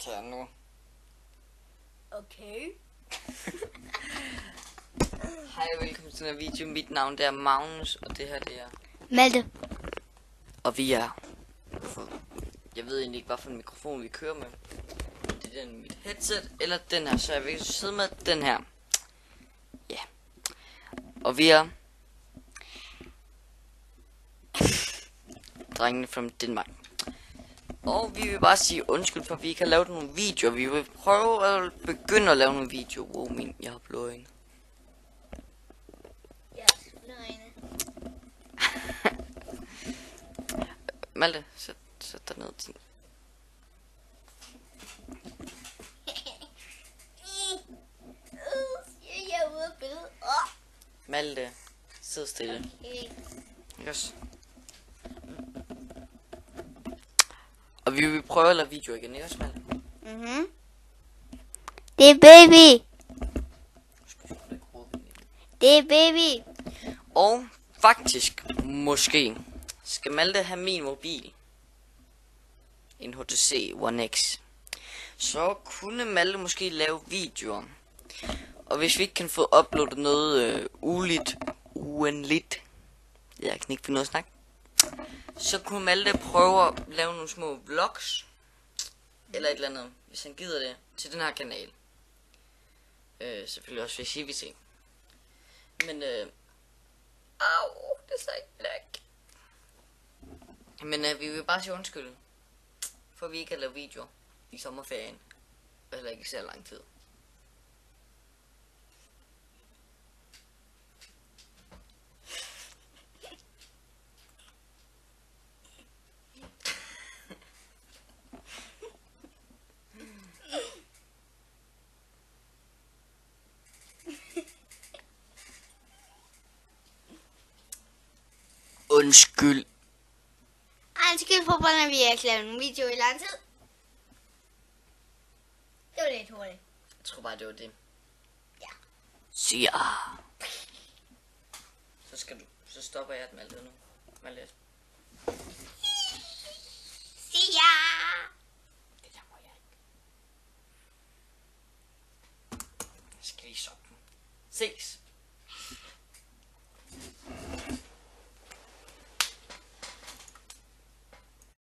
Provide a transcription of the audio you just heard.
optager nu. Okay. Hej og velkommen til den her video. Mit navn det er Magnus, og det her det er Malte. Og vi er... Jeg ved egentlig ikke, hvad for en mikrofon vi kører med. Det er den mit headset, eller den her, så jeg vil sidde med den her. Ja. Og vi er... drengene fra Danmark. Og vi vil bare sige undskyld for, at vi ikke har lavet nogle videoer. Vi vil prøve at begynde at lave nogle videoer. Wow, jeg har blå øjne. Jeg har øjne. Malte, sæt dig ned til. Jeg er ude at bede. Malte, sid stille. Yes. Og vi vil prøve at lave videoer igen, ikke også, Malte? Mhm. Det er baby. Det er baby. Og faktisk, måske, skal Malte have min mobil. En HTC One X. Så kunne Malte måske lave videoer. Og hvis vi ikke kan få uploadet noget uendeligt, jeg kan ikke finde noget at snakke, så kunne Malte prøve at lave nogle små vlogs, eller et eller andet, hvis han gider det, til den her kanal. Selvfølgelig også hvis I vil se. Men det sagde ikke. Men vi vil bare sige undskyld, for vi ikke kan lave videoer i sommerferien, eller ikke så lang tid. Undskyld. Undskyld for, hvordan vi ikke lavet en video i lang tid. Det var lidt hurtigt. Jeg tror bare, det var det. Ja. Sia. Så stopper jeg den Malte nu. Malte. See ya. Det der må jeg ikke. Jeg skal lige stoppe den. Ses.